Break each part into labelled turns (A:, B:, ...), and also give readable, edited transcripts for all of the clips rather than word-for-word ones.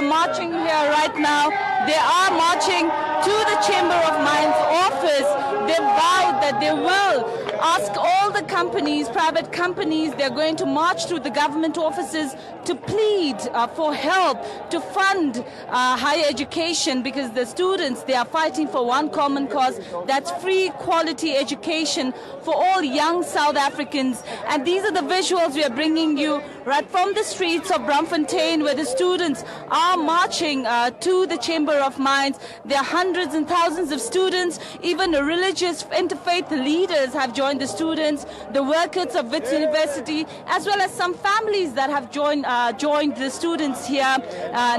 A: are marching here right now. They are marching to the Chamber of Mines office. They vowed that they will ask all the companies, private companies, they're going to march to the government offices to plead for help to fund higher education, because the students, they are fighting for one common cause, that's free quality education for all young South Africans. And these are the visuals we are bringing you right from the streets of Braamfontein, where the students are marching to the Chamber of Mines. There are hundreds and thousands of students, even religious interfaith leaders have joined the students, the workers of Wits University, as well as some families that have joined the students here.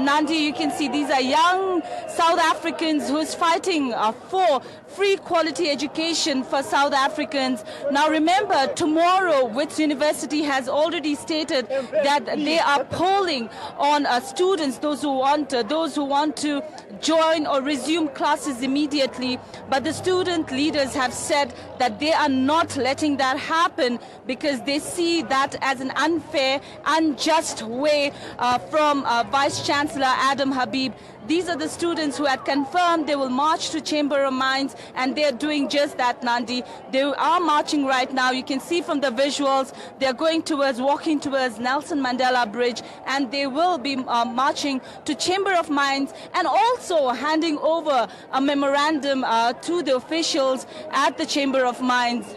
A: Nandi, you can see these are young South Africans who's fighting for free quality education for South Africans. Now remember, tomorrow Wits University has already stated that they are polling on students, those who want to join or resume classes immediately. But the student leaders have said that they are not letting that happen because they see that as an unfair, unjust way from Vice Chancellor Adam Habib. These are the students who had confirmed they will march to Chamber of Mines, and they're doing just that, Nandi. They are marching right now. You can see from the visuals, they're walking towards Nelson Mandela Bridge, and they will be marching to Chamber of Mines and also handing over a memorandum to the officials at the Chamber of Mines.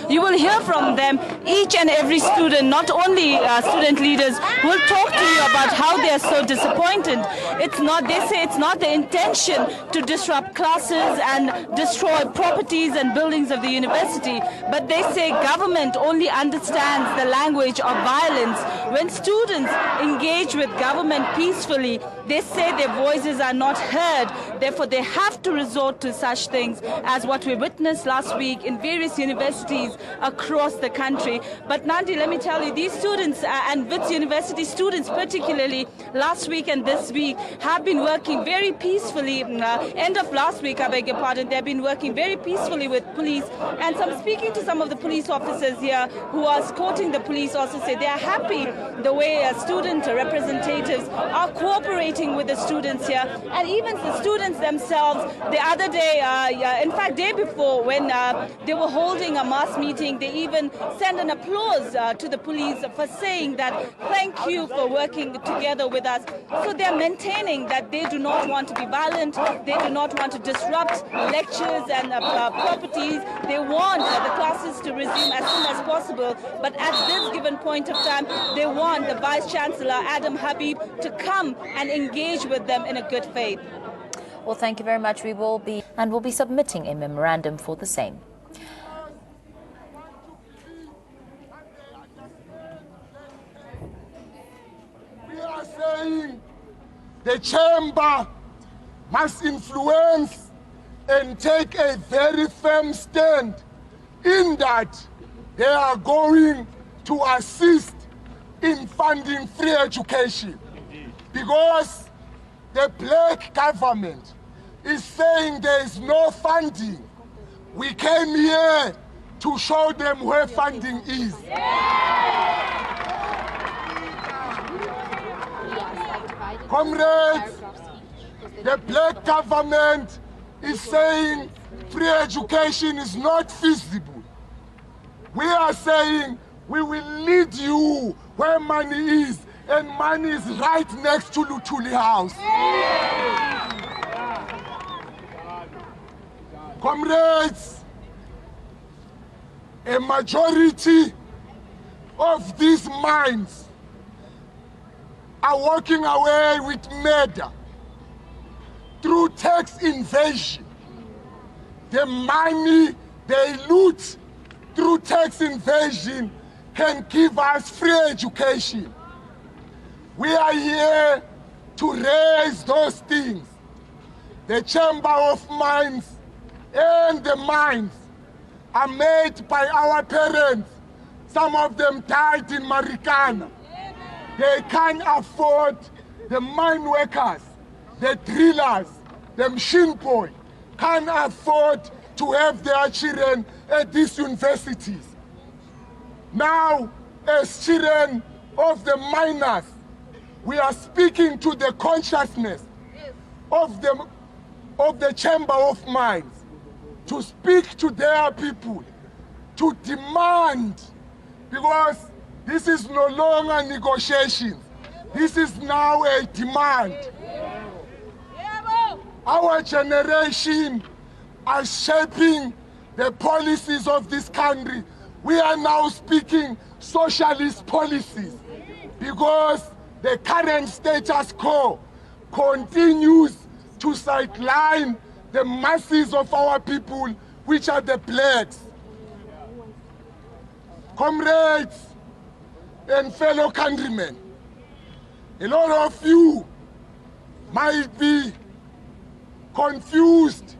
A: You will hear from them, each and every student, not only student leaders, will talk to you about how they are so disappointed. They say it's not the intention to disrupt classes and destroy properties and buildings of the university, but they say government only understands the language of violence. When students engage with government peacefully, they say their voices are not heard. Therefore, they have to resort to such things as what we witnessed last week in various universities across the country. But Nandi, let me tell you, these students and Wits University students particularly last week and this week have been working very peacefully. End of last week, I beg your pardon, they've been working very peacefully with police. And speaking to some of the police officers here who are escorting the police also say they are happy the way student representatives are cooperating with the students here. And even the students themselves, the other day, in fact day before, when they were holding a mass meeting, they even send an applause to the police for saying that thank you for working together with us. So they're maintaining that they do not want to be violent, they do not want to disrupt lectures and properties. They want the classes to resume as soon as possible, but at this given point of time, they want the Vice Chancellor Adam Habib to come and engage with them in a good faith.
B: Well, thank you very much. We'll be submitting a memorandum for the same.
C: Saying the chamber must influence and take a very firm stand in that they are going to assist in funding free education. Because the black government is saying there is no funding. We came here to show them where funding is. Comrades, the black government is saying free education is not feasible. We are saying we will lead you where money is, and money is right next to Luthuli House. Comrades, a majority of these mines are walking away with murder through tax invasion. The money they loot through tax invasion can give us free education. We are here to raise those things. The Chamber of Mines and the mines are made by our parents. Some of them died in Marikana. They can't afford the mine workers, the drillers, the machine boy, can't afford to have their children at these universities. Now, as children of the miners, we are speaking to the consciousness of the Chamber of Mines to speak to their people, to demand, because this is no longer negotiations. This is now a demand. Our generation are shaping the policies of this country. We are now speaking socialist policies because the current status quo continues to sideline the masses of our people, which are the blacks. Comrades and fellow countrymen, a lot of you might be confused.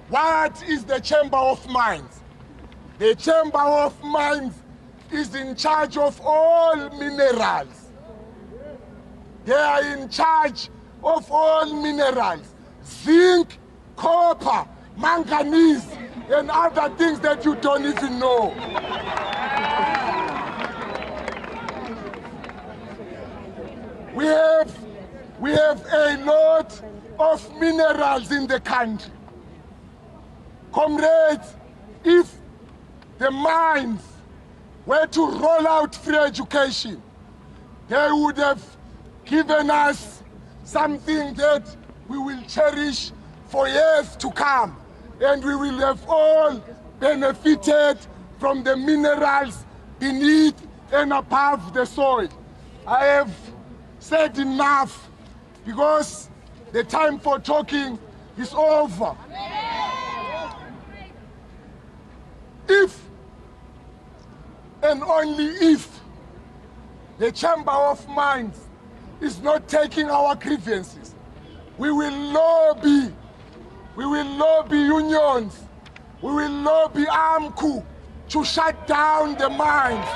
C: What is the Chamber of Mines? The Chamber of Mines is in charge of all minerals. They are in charge of all minerals. Zinc, copper, manganese, and other things that you don't even know. We have a lot of minerals in the country. Comrades, if the mines were to roll out free education, they would have given us something that we will cherish for years to come, and we will have all benefited from the minerals beneath and above the soil. I have said enough because the time for talking is over. If and only if the Chamber of Mines is not taking our grievances, we will lobby unions, we will lobby AMCU to shut down the mines.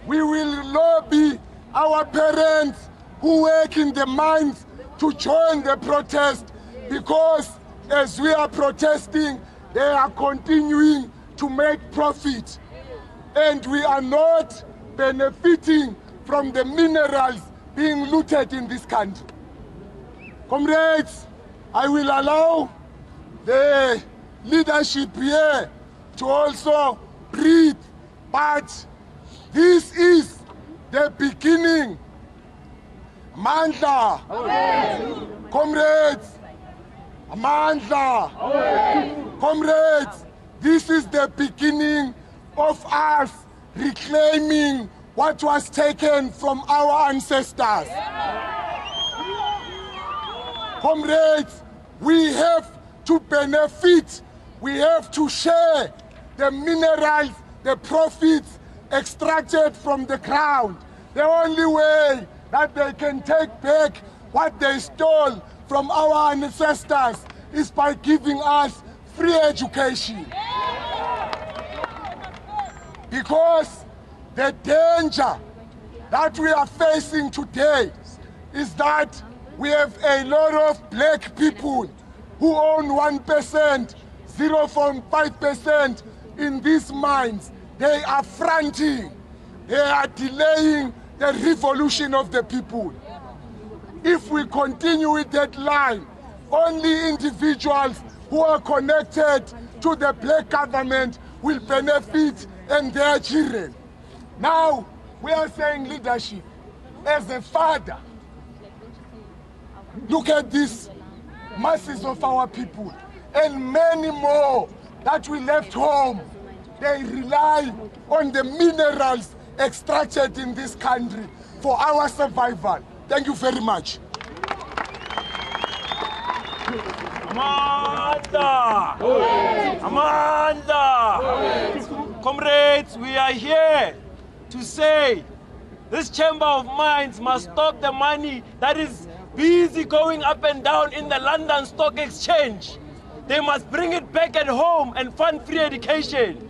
C: We will lobby our parents who work in the mines to join the protest, because as we are protesting, they are continuing to make profit. And we are not benefiting from the minerals being looted in this country. Comrades, I will allow the leadership here to also breathe, but this is the beginning. Amandla. Comrades, Amandla. Comrades, this is the beginning of us reclaiming what was taken from our ancestors. Comrades, we have to benefit, we have to share the minerals, the profits extracted from the ground. The only way that they can take back what they stole from our ancestors is by giving us free education. Because the danger that we are facing today is that we have a lot of black people who own 1%, 0.5% in these mines. They are fronting. They are delaying the revolution of the people. If we continue with that line, only individuals who are connected to the black government will benefit and their children. Now, we are saying leadership. As a father, look at these masses of our people and many more that we left home. They rely on the minerals extracted in this country for our survival. Thank you very much.
D: Amandla! Amandla! Comrades, we are here to say this Chamber of Mines must stop the money that is busy going up and down in the London Stock Exchange. They must bring it back at home and fund free education.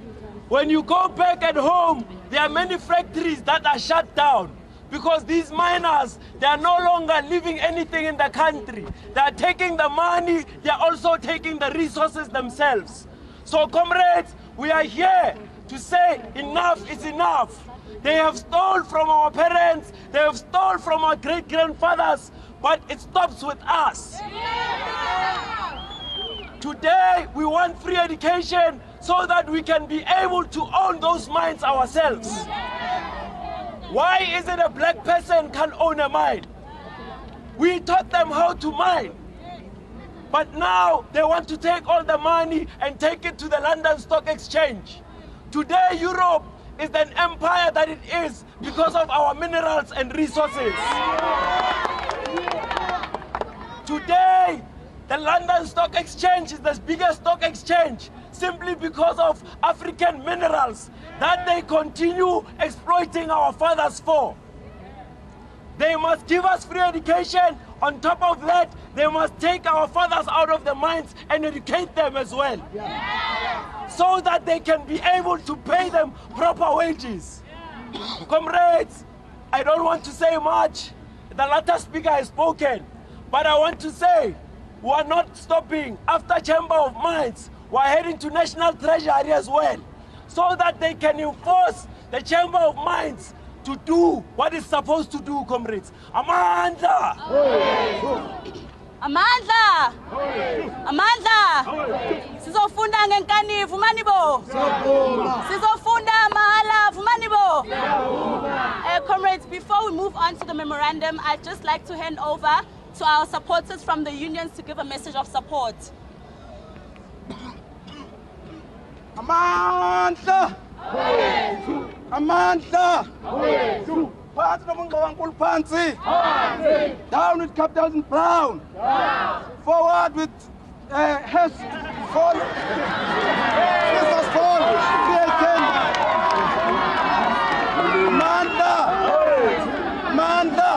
D: When you go back at home, there are many factories that are shut down because these miners, they are no longer leaving anything in the country. They are taking the money, they are also taking the resources themselves. So comrades, we are here to say enough is enough. They have stolen from our parents, they have stolen from our great-grandfathers, but it stops with us. Today, we want free education so that we can be able to own those mines ourselves. Why is it a black person can't own a mine? We taught them how to mine. But now they want to take all the money and take it to the London Stock Exchange. Today, Europe is an empire that it is because of our minerals and resources. Today, the London Stock Exchange is the biggest stock exchange simply because of African minerals that they continue exploiting our fathers for. They must give us free education. On top of that, they must take our fathers out of the mines and educate them as well. So that they can be able to pay them proper wages. Comrades, I don't want to say much. The latter speaker has spoken. But I want to say, we are not stopping. After Chamber of Mines, we are heading to National Treasury as well, so that they can enforce the Chamber of Mines to do what it's supposed to do, comrades. Amandla!
A: Amandla! Amandla! Sizofunda ngenkanifu manibo! Sizofunda mahala manibo! Comrades, before we move on to the memorandum, I'd just like to hand over to our supporters from the unions to give a message of support.
E: Amandla! Amandla! Down with capitals in brown! Forward with Hess! Fall! Business fall! Amandla! Amandla!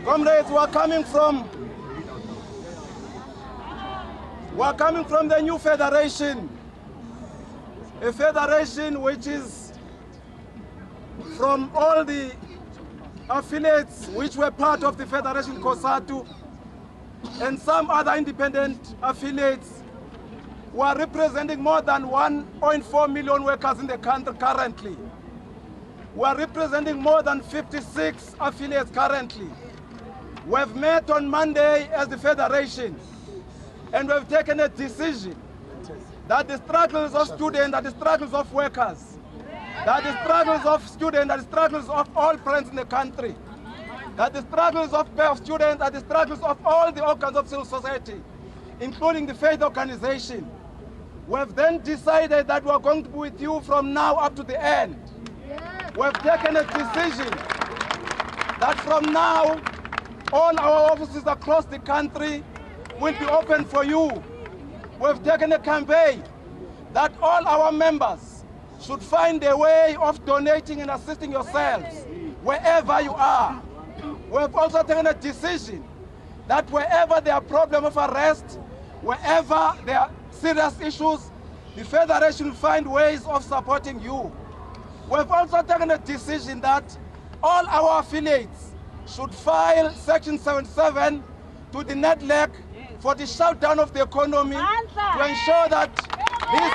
E: Comrades, we are coming from the new federation, a federation which is from all the affiliates which were part of the Federation COSATU and some other independent affiliates who are representing more than 1.4 million workers in the country currently. We are representing more than 56 affiliates currently. We have met on Monday as the Federation, and we have taken a decision that the struggles of students, that the struggles of workers, that the struggles of students, that the struggles of all parents in the country, that the struggles of students, that the struggles of all the organs of civil society, including the faith organization, we have then decided that we are going to be with you from now up to the end. We have taken a decision that from now, all our offices across the country will be open for you. We have taken a campaign that all our members should find a way of donating and assisting yourselves wherever you are. We have also taken a decision that wherever there are problems of arrest, wherever there are serious issues, the Federation will find ways of supporting you. We have also taken a decision that all our affiliates should file Section 77 to the NEDLEC for the shutdown of the economy to ensure that this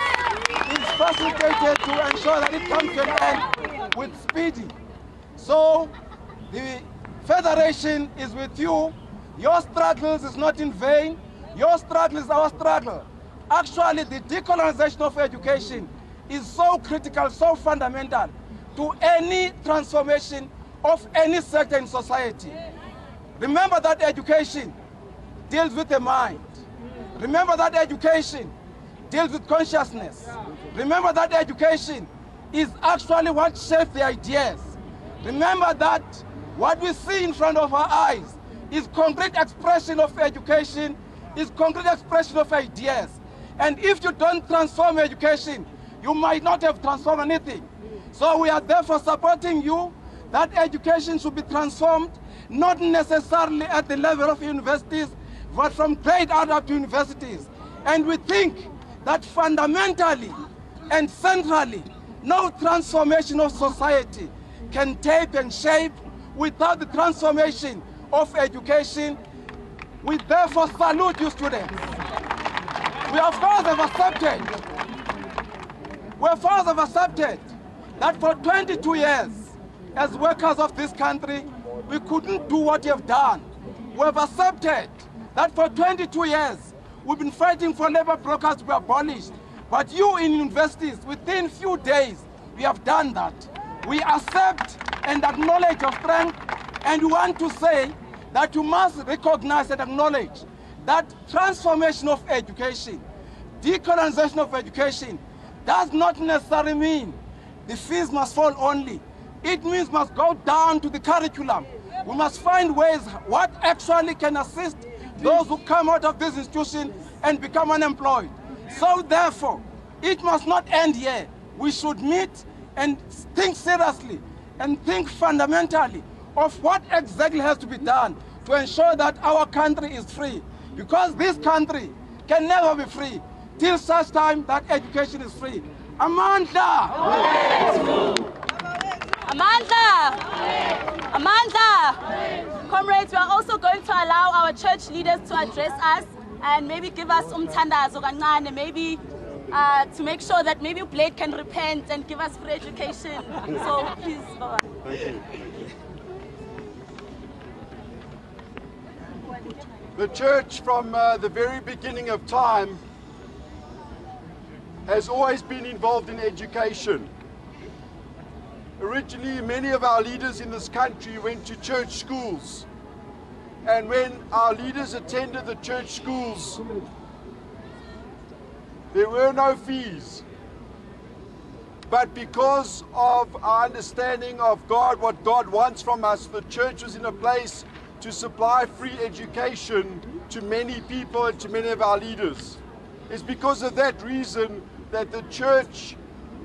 E: is facilitated, to ensure that it comes to an end with speedy. So the Federation is with you. Your struggles is not in vain. Your struggle is our struggle. Actually, the decolonization of education is so critical, so fundamental to any transformation of any sector in society. Remember that education deals with the mind. Remember that education deals with consciousness. Remember that education is actually what shapes the ideas. Remember that what we see in front of our eyes is concrete expression of education, is concrete expression of ideas. And if you don't transform education, you might not have transformed anything. So we are therefore supporting you that education should be transformed, not necessarily at the level of universities, but from grade out up to universities. And we think that fundamentally and centrally, no transformation of society can take and shape without the transformation of education. We therefore salute you, students. We of course have accepted that for 22 years, as workers of this country, we couldn't do what you have done. We have accepted that for 22 years, we've been fighting for labor brokers to be abolished. But you in universities, within few days, we have done that. We accept and acknowledge your strength, and we want to say that you must recognize and acknowledge that transformation of education, decolonization of education, does not necessarily mean the fees must fall only. It means must go down to the curriculum. We must find ways what actually can assist those who come out of this institution and become unemployed. So therefore, it must not end here. We should meet and think seriously and think fundamentally of what exactly has to be done to ensure that our country is free. Because this country can never be free till such time that education is free. Amandla!
F: Amandla! Amandla! Comrades, we are also going to allow our church leaders to address us and maybe give us umthandazo kancane, maybe to make sure that maybe Blade can repent and give us free education. So please, Baba.
G: Thank you. The church from the very beginning of time has always been involved in education. Originally, many of our leaders in this country went to church schools. And when our leaders attended the church schools, there were no fees. But because of our understanding of God, what God wants from us, the church was in a place to supply free education to many people and to many of our leaders. It's because of that reason that the church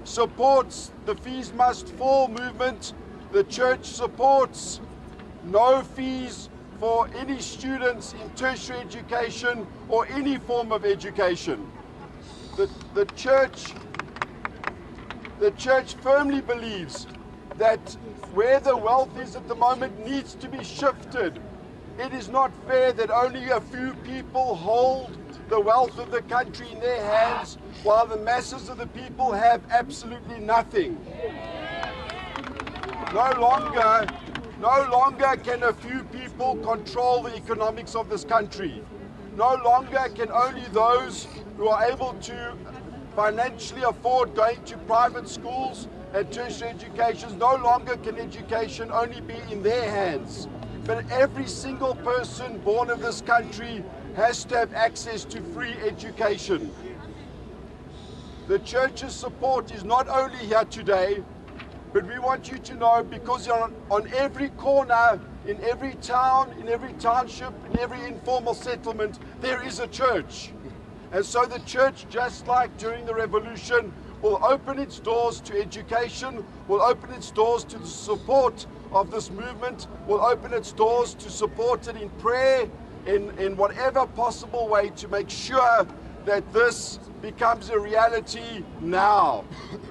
G: supports the Fees Must Fall movement. The church supports no fees for any students in tertiary education or any form of education. The church firmly believes that where the wealth is at the moment needs to be shifted. It is not fair that only a few people hold the wealth of the country in their hands while the masses of the people have absolutely nothing. No longer can a few people control the economics of this country. No longer can only those who are able to financially afford going to private schools and tertiary education, no longer can education only be in their hands. But every single person born of this country has to have access to free education. The church's support is not only here today, but we want you to know, because on every corner, in every town, in every township, in every informal settlement, there is a church. And so the church, just like during the revolution, will open its doors to education, will open its doors to the support of this movement, will open its doors to support it in prayer, in whatever possible way to make sure that this becomes a reality now,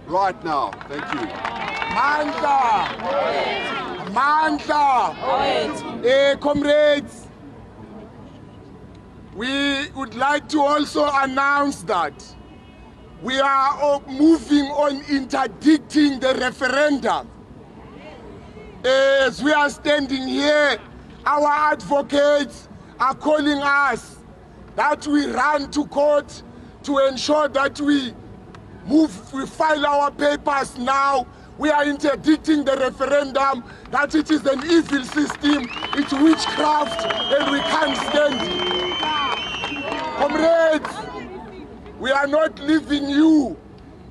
G: right now. Thank you.
C: Mandla! Comrades, we would like to also announce that we are moving on interdicting the referendum. As we are standing here, our advocates are calling us that we run to court to ensure that we file our papers now. We are interdicting the referendum, that it is an evil system, it's witchcraft, and we can't stand it. Comrades, we are not leaving you,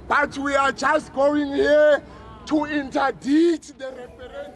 C: but we are just going here to interdict the referendum.